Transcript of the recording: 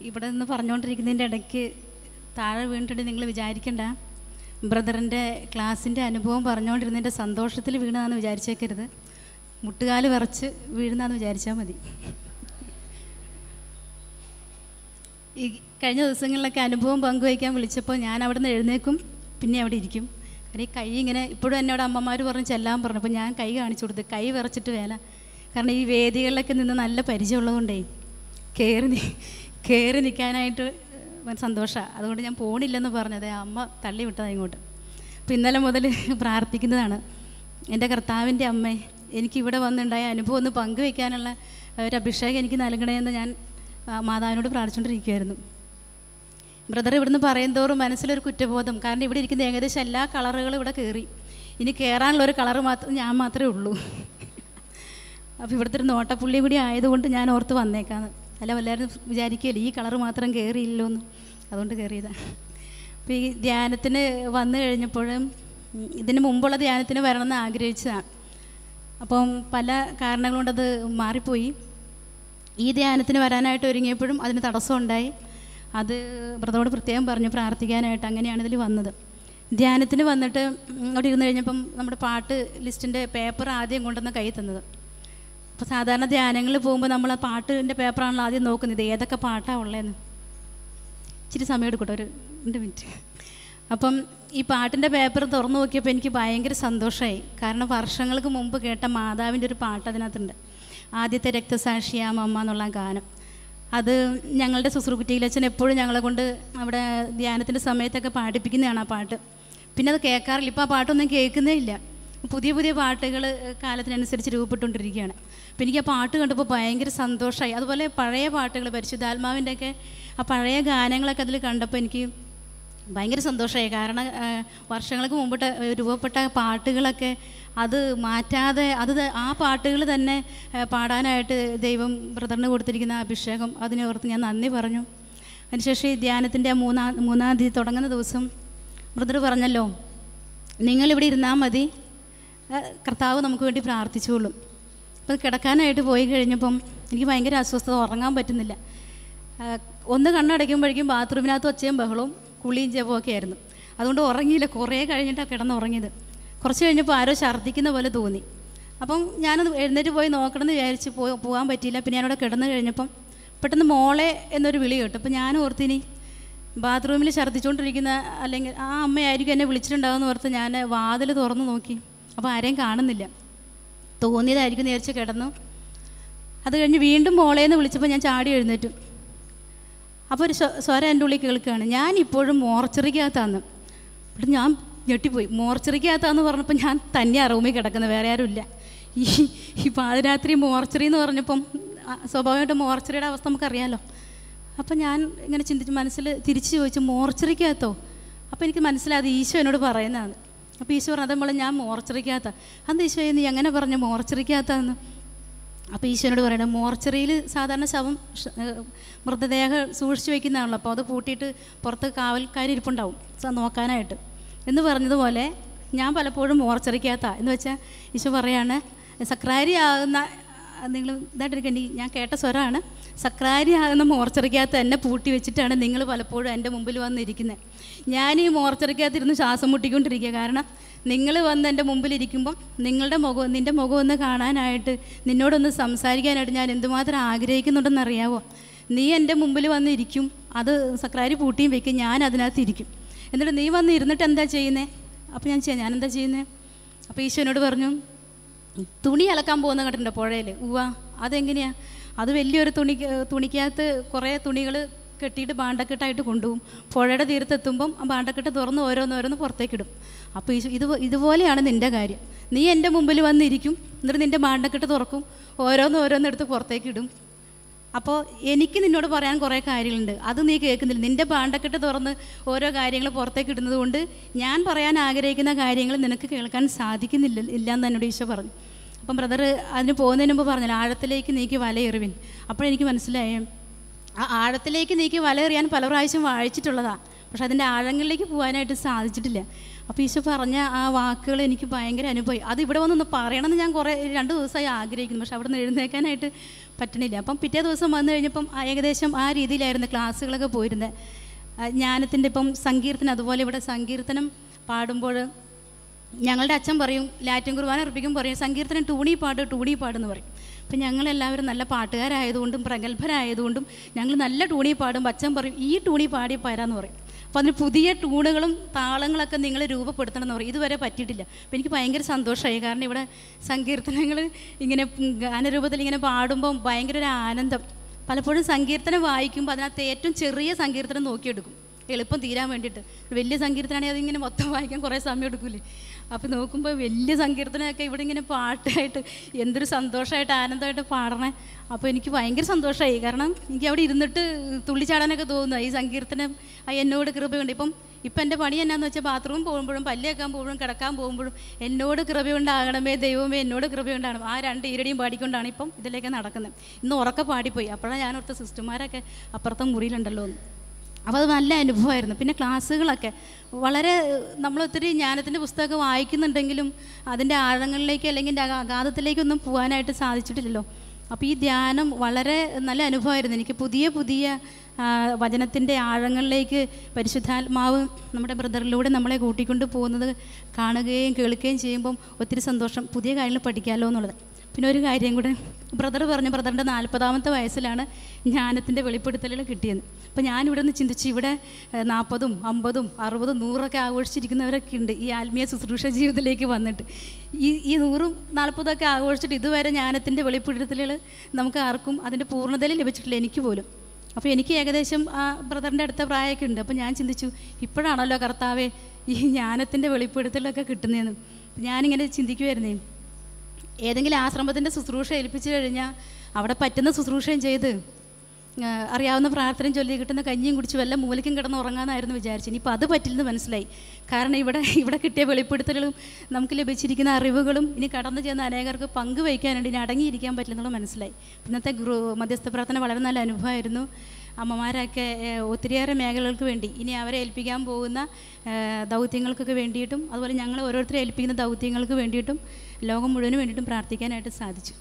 ഇവിടെ നിന്ന് പറഞ്ഞുകൊണ്ടിരിക്കുന്നതിൻ്റെ ഇടയ്ക്ക് താഴെ വീണിട്ട് നിങ്ങൾ വിചാരിക്കണ്ട ബ്രദറിൻ്റെ ക്ലാസ്സിൻ്റെ അനുഭവം പറഞ്ഞുകൊണ്ടിരുന്നതിൻ്റെ സന്തോഷത്തിൽ വീണതാണെന്ന് വിചാരിച്ചേക്കരുത്. മുട്ടുകാല് വിറച്ച് വീഴുന്നതെന്ന് വിചാരിച്ചാൽ മതി. ഈ കഴിഞ്ഞ ദിവസങ്ങളിലൊക്കെ അനുഭവം പങ്കുവയ്ക്കാൻ വിളിച്ചപ്പോൾ ഞാൻ അവിടെ നിന്ന് എഴുന്നേക്കും, പിന്നെ അവിടെ ഇരിക്കും. കാരണം ഈ കൈ ഇങ്ങനെ ഇപ്പോഴും എന്നോട് അമ്മമാർ പറഞ്ഞ് ചെല്ലാൻ പറഞ്ഞു. അപ്പോൾ ഞാൻ കൈ കാണിച്ചു കൊടുത്ത്, കൈ വിറച്ചിട്ട് വേല. കാരണം ഈ വേദികളിലൊക്കെ നിന്ന് നല്ല പരിചയമുള്ളതുകൊണ്ടേ കയറി നിൽക്കാനായിട്ട് സന്തോഷമാണ്. അതുകൊണ്ട് ഞാൻ പോണില്ലെന്ന് പറഞ്ഞത് അമ്മ തള്ളി വിട്ടതാണ് ഇങ്ങോട്ട്. അപ്പോൾ ഇന്നലെ മുതൽ പ്രാർത്ഥിക്കുന്നതാണ്, എൻ്റെ കർത്താവിൻ്റെ അമ്മേ, എനിക്കിവിടെ വന്നുണ്ടായ അനുഭവം ഒന്ന് പങ്കുവയ്ക്കാനുള്ള ഒരു അഭിഷേകം എനിക്ക് നൽകണമെന്ന് ഞാൻ മാതാവിനോട് പ്രാർത്ഥിച്ചുകൊണ്ടിരിക്കുമായിരുന്നു. ബ്രദർ ഇവിടുന്ന് പറയും തോറും മനസ്സിലൊരു കുറ്റബോധം. കാരണം ഇവിടെ ഇരിക്കുന്ന ഏകദേശം എല്ലാ കളറുകളും ഇവിടെ കയറി. ഇനി കയറാനുള്ളൊരു കളറ് ഞാൻ മാത്രമേ ഉള്ളൂ. അപ്പോൾ ഇവിടുത്തെ ഒരു നോട്ടപ്പുള്ളി കൂടി ആയതുകൊണ്ട് ഞാൻ ഓർത്ത് വന്നേക്കാന്ന്. അല്ല എല്ലാവരും വിചാരിക്കുകയില്ല ഈ കളറ് മാത്രം കയറിയില്ലോ എന്ന്. അതുകൊണ്ട് കയറിയതാണ്. അപ്പോൾ ഈ ധ്യാനത്തിന് വന്നു കഴിഞ്ഞപ്പോഴും ഇതിന് മുമ്പുള്ള ധ്യാനത്തിന് വരണമെന്ന് ആഗ്രഹിച്ചതാണ്. അപ്പം പല കാരണങ്ങൾ കൊണ്ടത് മാറിപ്പോയി. ഈ ധ്യാനത്തിന് വരാനായിട്ട് ഒരുങ്ങിയപ്പോഴും അതിന് തടസ്സമുണ്ടായി. അത് ബ്രദറോട് പ്രത്യേകം പറഞ്ഞു പ്രാർത്ഥിക്കാനായിട്ട്. അങ്ങനെയാണ് ഇതിൽ വന്നത്. ധ്യാനത്തിന് വന്നിട്ട് അവിടെ ഇരുന്ന് കഴിഞ്ഞപ്പം നമ്മുടെ പാട്ട് ലിസ്റ്റിൻ്റെ പേപ്പർ ആദ്യം കൊണ്ടുവന്ന് കൈ തന്നത്. അപ്പോൾ സാധാരണ ധ്യാനങ്ങളിൽ പോകുമ്പോൾ നമ്മൾ ആ പാട്ടിൻ്റെ പേപ്പറാണല്ലോ ആദ്യം നോക്കുന്നത്, ഏതൊക്കെ പാട്ടാണ് ഉള്ളതെന്ന്. ഇച്ചിരി സമയം എടുക്കട്ടെ, ഒരു 2 മിനിറ്റ്. അപ്പം ഈ പാട്ടിൻ്റെ പേപ്പർ തുറന്നു നോക്കിയപ്പോൾ എനിക്ക് ഭയങ്കര സന്തോഷമായി. കാരണം വർഷങ്ങൾക്ക് മുമ്പ് കേട്ട മാതാവിൻ്റെ ഒരു പാട്ട് അതിനകത്തുണ്ട്. ആദ്യത്തെ രക്തസാക്ഷിയാം അമ്മ എന്നുള്ള ഗാനം. അത് ഞങ്ങളുടെ ശുശ്രൂഷയിലച്ഛൻ എപ്പോഴും ഞങ്ങളെ കൊണ്ട് അവിടെ ധ്യാനത്തിൻ്റെ സമയത്തൊക്കെ പാടിപ്പിക്കുന്നതാണ് ആ പാട്ട്. പിന്നെ അത് കേൾക്കാറില്ല. ഇപ്പോൾ ആ പാട്ടൊന്നും കേൾക്കുന്നേ ഇല്ല. പുതിയ പുതിയ പാട്ടുകൾ കാലത്തിനനുസരിച്ച് രൂപപ്പെട്ടുകൊണ്ടിരിക്കുകയാണ്. അപ്പോൾ എനിക്ക് ആ പാട്ട് കണ്ടപ്പോൾ ഭയങ്കര സന്തോഷമായി. അതുപോലെ പഴയ പാട്ടുകൾ പരിശുദ്ധാത്മാവിൻ്റെയൊക്കെ ആ പഴയ ഗാനങ്ങളൊക്കെ അതിൽ കണ്ടപ്പോൾ എനിക്ക് ഭയങ്കര സന്തോഷമായി. കാരണം വർഷങ്ങൾക്ക് മുമ്പിട്ട് രൂപപ്പെട്ട പാട്ടുകളൊക്കെ അത് മാറ്റാതെ ആ പാട്ടുകൾ തന്നെ പാടാനായിട്ട് ദൈവം ബ്രദറിന് കൊടുത്തിരിക്കുന്ന അഭിഷേകം, അതിനെ ഓർത്ത് ഞാൻ നന്ദി പറഞ്ഞു. അതിനുശേഷം ഈ ധ്യാനത്തിൻ്റെ മൂന്നാം തീയതി തുടങ്ങുന്ന ദിവസം ബ്രദർ പറഞ്ഞല്ലോ, നിങ്ങളിവിടെ ഇരുന്നാൽ മതി, കർത്താവ് നമുക്ക് വേണ്ടി പ്രാർത്ഥിച്ചോളും. അപ്പോൾ കിടക്കാനായിട്ട് പോയി കഴിഞ്ഞപ്പം എനിക്ക് ഭയങ്കര അസ്വസ്ഥത, ഉറങ്ങാൻ പറ്റുന്നില്ല. ഒന്ന് കണ്ണടയ്ക്കുമ്പോഴേക്കും ബാത്റൂമിനകത്ത് ഒച്ചയും ബഹളവും കുളിയും ജപമൊക്കെ ആയിരുന്നു. അതുകൊണ്ട് ഉറങ്ങിയില്ല. കുറേ കഴിഞ്ഞിട്ടാണ് കിടന്നുറങ്ങിയത്. കുറച്ച് കഴിഞ്ഞപ്പോൾ ആരോ ഛർദ്ദിക്കുന്ന പോലെ തോന്നി. അപ്പം ഞാനത് എഴുന്നേറ്റ് പോയി നോക്കണമെന്ന് വിചാരിച്ച് പോകാൻ പറ്റിയില്ല. പിന്നെ ഞാനവിടെ കിടന്നു കഴിഞ്ഞപ്പം പെട്ടെന്ന് മോളെ എന്നൊരു വിളി കേട്ടു. അപ്പോൾ ഞാൻ ഓർത്തിനി ബാത്റൂമിൽ ഛർദ്ദിച്ചുകൊണ്ടിരിക്കുന്ന അല്ലെങ്കിൽ ആ അമ്മയായിരിക്കും എന്നെ വിളിച്ചിട്ടുണ്ടാകുമെന്ന് ഓർത്ത് ഞാൻ വാതിൽ തുറന്ന് നോക്കി. അപ്പോൾ ആരെയും കാണുന്നില്ല. തോന്നിയതായിരിക്കും എന്ന് വിചാരിച്ച് കിടന്നു. അത് കഴിഞ്ഞ് വീണ്ടും മോളേന്ന് വിളിച്ചപ്പോൾ ഞാൻ ചാടി എഴുന്നേറ്റു. അപ്പോൾ ഒരു സ്വരം എൻ്റെ ഉള്ളിൽ കേൾക്കുകയാണ്, ഞാൻ ഇപ്പോഴും മോർച്ചറിക്കകത്താന്ന്. ഇവിടെ ഞാൻ ഞെട്ടിപ്പോയി. മോർച്ചറിക്കകത്താന്ന് പറഞ്ഞപ്പോൾ ഞാൻ തന്നെ റൂമിൽ കിടക്കുന്നത്, വേറെ ആരുമില്ല. ഈ പാതിരാത്രി മോർച്ചറി എന്ന് പറഞ്ഞപ്പം സ്വാഭാവികമായിട്ടും മോർച്ചറിയുടെ അവസ്ഥ നമുക്കറിയാമല്ലോ. അപ്പം ഞാൻ ഇങ്ങനെ ചിന്തിച്ച് മനസ്സിൽ തിരിച്ച് ചോദിച്ചു, മോർച്ചറിക്കകത്തോ? അപ്പോൾ എനിക്ക് മനസ്സിലായത് ഈശോ എന്നോട് പറയുന്നതാണ്. അപ്പോൾ ഈശോ പറഞ്ഞത് നമ്മൾ ഞാൻ മോർച്ചറിക്കകത്ത. അന്ന് ഈശോയെ നീ എങ്ങനെ പറഞ്ഞു മോർച്ചറിക്കകത്താന്ന്? അപ്പോൾ ഈശോനോട് പറയണത്, മോർച്ചറിയിൽ സാധാരണ ശവം മൃതദേഹം സൂക്ഷിച്ച് വയ്ക്കുന്നതാണല്ലോ. അപ്പോൾ അത് പൂട്ടിയിട്ട് പുറത്ത് കാവൽക്കാരിരിപ്പുണ്ടാവും നോക്കാനായിട്ട് എന്ന് പറഞ്ഞതുപോലെ ഞാൻ പലപ്പോഴും മോർച്ചറിക്കകത്താ എന്ന് വെച്ചാൽ ഈശോ പറയാണ്, സക്രാരി ആകുന്ന നിങ്ങൾ ഇതായിട്ടിരിക്കേണ്ടി ഞാൻ കേട്ട സ്വരമാണ്, സക്രാരി ആകുന്ന മോർച്ചറിക്കകത്ത് എന്നെ പൂട്ടി വെച്ചിട്ടാണ് നിങ്ങൾ പലപ്പോഴും എൻ്റെ മുമ്പിൽ വന്നിരിക്കുന്നത്. ഞാൻ ഈ മോർച്ചറിക്കകത്തിരുന്ന് ശ്വാസം മുട്ടിക്കൊണ്ടിരിക്കുക. കാരണം നിങ്ങൾ വന്ന് എൻ്റെ മുമ്പിലിരിക്കുമ്പം നിൻ്റെ മുഖം ഒന്ന് കാണാനായിട്ട്, നിന്നോടൊന്ന് സംസാരിക്കാനായിട്ട് ഞാൻ എന്തുമാത്രം ആഗ്രഹിക്കുന്നുണ്ടെന്നറിയാവോ? നീ എൻ്റെ മുമ്പിൽ വന്നിരിക്കും, അത് സക്രാരി പൂട്ടിയും വെക്കും, ഞാൻ അതിനകത്തിരിക്കും. എന്നിട്ട് നീ വന്ന് ഇരുന്നിട്ട് എന്താ ചെയ്യുന്നത്? അപ്പോൾ ഞാൻ എന്താ ചെയ്യുന്നത്? അപ്പോൾ ഈശോനോട് പറഞ്ഞു, തുണി അലക്കാൻ പോകുന്ന കണ്ടിട്ടുണ്ടോ പുഴയിൽ? അതെങ്ങനെയാണ്? അത് വലിയൊരു തുണിക്കകത്ത് കുറേ തുണികൾ കെട്ടിയിട്ട് ബാണ്ടക്കെട്ടായിട്ട് കൊണ്ടുപോകും. പുഴയുടെ തീരത്തെത്തുമ്പം ആ ബാണ്ടക്കെട്ട് തുറന്ന് ഓരോന്നോരോന്ന് പുറത്തേക്കിടും. അപ്പോൾ ഇതുപോലെയാണ് നിൻ്റെ കാര്യം. നീ എൻ്റെ മുമ്പിൽ വന്നിരിക്കും, എന്നിട്ട് നിൻ്റെ ബാണ്ടക്കെട്ട് തുറക്കും, ഓരോന്നോരോന്നെടുത്ത് പുറത്തേക്കിടും. അപ്പോൾ എനിക്ക് നിന്നോട് പറയാൻ കുറേ കാര്യങ്ങളുണ്ട്, അത് നീ കേൾക്കുന്നില്ല. നിൻ്റെ ബാണ്ടക്കെട്ട് തുറന്ന് ഓരോ കാര്യങ്ങൾ പുറത്തേക്ക് ഇടുന്നത് കൊണ്ട് ഞാൻ പറയാൻ ആഗ്രഹിക്കുന്ന കാര്യങ്ങൾ നിനക്ക് കേൾക്കാൻ സാധിക്കുന്നില്ല എന്ന് എന്നോട് ഈശോ പറഞ്ഞു. അപ്പം ബ്രദർ അതിന് പോകുന്നതിന് മുമ്പ് പറഞ്ഞല്ലോ, ആഴത്തിലേക്ക് നീക്കി വലയെറിവിൻ. അപ്പോഴെനിക്ക് മനസ്സിലായേ, ആ ആഴത്തിലേക്ക് നീക്കി വലയെറിയാൻ പല പ്രാവശ്യം വായിച്ചിട്ടുള്ളതാണ്, പക്ഷെ അതിൻ്റെ ആഴങ്ങളിലേക്ക് പോകാനായിട്ട് സാധിച്ചിട്ടില്ല. അപ്പോൾ ഈശോ പറഞ്ഞ ആ വാക്കുകൾ എനിക്ക് ഭയങ്കര അനുഭവം. അത് ഇവിടെ വന്നൊന്ന് പറയണമെന്ന് ഞാൻ 2 ദിവസമായി ആഗ്രഹിക്കുന്നു, പക്ഷെ അവിടെ നിന്ന് എഴുന്നേൽക്കാനായിട്ട് പറ്റണില്ല. അപ്പം പിറ്റേ ദിവസം വന്നു കഴിഞ്ഞപ്പം ഏകദേശം ആ രീതിയിലായിരുന്നു ക്ലാസ്സുകളൊക്കെ പോയിരുന്നത്. ജ്ഞാനത്തിൻ്റെ ഇപ്പം സങ്കീർത്തനം, അതുപോലെ ഇവിടെ സങ്കീർത്തനം പാടുമ്പോൾ ഞങ്ങളുടെ അച്ഛൻ പറയും, ലാറ്റിൻ കുർബാന അർപ്പിക്കും പറയും, സങ്കീർത്തനം ടൂണി പാടെന്ന് പറയും. അപ്പം ഞങ്ങളെല്ലാവരും നല്ല പാട്ടുകാരായതുകൊണ്ടും പ്രഗത്ഭരായതുകൊണ്ടും ഞങ്ങൾ നല്ല ടൂണി പാടും. അച്ഛൻ പറയും ഈ ടൂണി പാടി പോരാന്ന് പറയും. അപ്പോൾ അതിന് പുതിയ ടൂണുകളും താളങ്ങളൊക്കെ നിങ്ങൾ രൂപപ്പെടുത്തണം എന്ന് പറയും. ഇതുവരെ പറ്റിയിട്ടില്ല. അപ്പോൾ എനിക്ക് ഭയങ്കര സന്തോഷമായി. കാരണം ഇവിടെ സങ്കീർത്തനങ്ങൾ ഇങ്ങനെ ഗാനരൂപത്തിൽ ഇങ്ങനെ പാടുമ്പം ഭയങ്കര ഒരു ആനന്ദം. പലപ്പോഴും സങ്കീർത്തനം വായിക്കുമ്പോൾ അതിനകത്ത് ഏറ്റവും ചെറിയ സങ്കീർത്തനം നോക്കിയെടുക്കും, എളുപ്പം തീരാൻ വേണ്ടിയിട്ട്. വലിയ സങ്കീർത്തനമാണെങ്കിൽ അതിങ്ങനെ മൊത്തം വായിക്കാൻ കുറേ സമയം എടുക്കില്ലേ. അപ്പോൾ നോക്കുമ്പോൾ വലിയ സങ്കീർത്തനമൊക്കെ ഇവിടെ ഇങ്ങനെ പാട്ടായിട്ട് എന്തൊരു സന്തോഷമായിട്ട് ആനന്ദമായിട്ട് പാടണേ. അപ്പോൾ എനിക്ക് ഭയങ്കര സന്തോഷമായി. കാരണം എനിക്ക് അവിടെ ഇരുന്നിട്ട് തുള്ളിച്ചാടാനൊക്കെ തോന്നുന്നു. ഈ സങ്കീർത്തനം എന്നോട് കൃപയുണ്ട്. ഇപ്പം എൻ്റെ പണി എന്നാന്ന് വെച്ചാൽ ബാത്റൂം പോകുമ്പോഴും പല്ലേക്കാൻ പോകുമ്പോഴും കിടക്കാൻ പോകുമ്പോഴും എന്നോട് കൃപയുണ്ടാകണമേ ദൈവമേ എന്നോട് കൃപയുണ്ടാകണം, ആ 2 ഈരടിയും പാടിക്കൊണ്ടാണ് ഇപ്പം ഇതിലേക്ക് നടക്കുന്നത്. ഇന്ന് ഉറക്കെ പാടിപ്പോയി. അപ്പോഴാണ് ഞാൻ ഓർത്ത സിസ്റ്റർമാരൊക്കെ അപ്പുറത്തെ മുറിയിലുണ്ടല്ലോ എന്ന്. അപ്പോൾ അത് നല്ല അനുഭവമായിരുന്നു. പിന്നെ ക്ലാസ്സുകളൊക്കെ വളരെ നമ്മളൊത്തിരി ജ്ഞാനത്തിൻ്റെ പുസ്തകമൊക്കെ വായിക്കുന്നുണ്ടെങ്കിലും അതിൻ്റെ ആഴങ്ങളിലേക്ക് അല്ലെങ്കിൽ അഗാധത്തിലേക്കൊന്നും പോകാനായിട്ട് സാധിച്ചിട്ടില്ലല്ലോ. അപ്പോൾ ഈ ധ്യാനം വളരെ നല്ല അനുഭവമായിരുന്നു എനിക്ക്. പുതിയ വചനത്തിൻ്റെ ആഴങ്ങളിലേക്ക് പരിശുദ്ധാത്മാവ് നമ്മുടെ ബ്രദറിലൂടെ നമ്മളെ കൂട്ടിക്കൊണ്ട് പോകുന്നത് കാണുകയും കേൾക്കുകയും ചെയ്യുമ്പം ഒത്തിരി സന്തോഷം, പുതിയ കാര്യങ്ങൾ പഠിക്കാമല്ലോ എന്നുള്ളത്. പിന്നെ ഒരു കാര്യം കൂടെ ബ്രദർ പറഞ്ഞു, ബ്രദറിൻ്റെ 40ാമത്തെ വയസ്സിലാണ് ജ്ഞാനത്തിൻ്റെ വെളിപ്പെടുത്തലുകൾ കിട്ടിയത്. അപ്പോൾ ഞാനിവിടെ നിന്ന് ചിന്തിച്ച്, ഇവിടെ 40, 50, 60, 100 ആഘോഷിച്ചിരിക്കുന്നവരൊക്കെ ഉണ്ട് ഈ ആത്മീയ ശുശ്രൂഷ ജീവിതത്തിലേക്ക് വന്നിട്ട്. ഈ 100, 40 ആഘോഷിച്ചിട്ട് ഇതുവരെ ജ്ഞാനത്തിൻ്റെ വെളിപ്പെടുത്തലുകൾ നമുക്ക് ആർക്കും അതിൻ്റെ പൂർണ്ണതയിൽ ലഭിച്ചിട്ടില്ല, എനിക്ക് പോലും. അപ്പോൾ എനിക്ക് ഏകദേശം ആ ബ്രദറിൻ്റെ അടുത്ത പ്രായമൊക്കെ ഉണ്ട്. അപ്പോൾ ഞാൻ ചിന്തിച്ചു, ഇപ്പോഴാണല്ലോ കർത്താവേ ഈ ജ്ഞാനത്തിൻ്റെ വെളിപ്പെടുത്തലൊക്കെ കിട്ടുന്നതെന്ന്. ഞാനിങ്ങനെ ചിന്തിക്കുമായിരുന്നേ, ഏതെങ്കിലും ആശ്രമത്തിൻ്റെ ശുശ്രൂഷ ഏൽപ്പിച്ചു കഴിഞ്ഞാൽ അവിടെ പറ്റുന്ന ശുശ്രൂഷയും ചെയ്ത് അറിയാവുന്ന പ്രാർത്ഥനയും ചൊല്ലി കിട്ടുന്ന കഞ്ഞിയും കുടിച്ച് വല്ല മൂലയ്ക്കും കിടന്ന് ഉറങ്ങാമെന്നായിരുന്നു വിചാരിച്ചു. ഇനിയിപ്പോൾ അത് പറ്റില്ലെന്ന് മനസ്സിലായി. കാരണം ഇവിടെ കിട്ടിയ വെളിപ്പെടുത്തലുകളും നമുക്ക് ലഭിച്ചിരിക്കുന്ന അറിവുകളും ഇനി കടന്നു ചെന്ന അനേകർക്ക് പങ്കുവയ്ക്കാനുണ്ട്, ഇനി അടങ്ങിയിരിക്കാൻ പറ്റില്ലെന്നുള്ള മനസ്സിലായി. ഇന്നത്തെ മധ്യസ്ഥ പ്രാർത്ഥന വളരെ നല്ല അനുഭവമായിരുന്നു. അമ്മമാരൊക്കെ ഒത്തിരിയേറെ മേഖലകൾക്ക് വേണ്ടി ഇനി അവരെ ഏൽപ്പിക്കാൻ പോകുന്ന ദൗത്യങ്ങൾക്കൊക്കെ വേണ്ടിയിട്ടും അതുപോലെ ഞങ്ങൾ ഓരോരുത്തരെ ഏൽപ്പിക്കുന്ന ദൗത്യങ്ങൾക്ക് വേണ്ടിയിട്ടും ലോകം മുഴുവനും വേണ്ടിയിട്ടും പ്രാർത്ഥിക്കാനായിട്ട് സാധിച്ചു.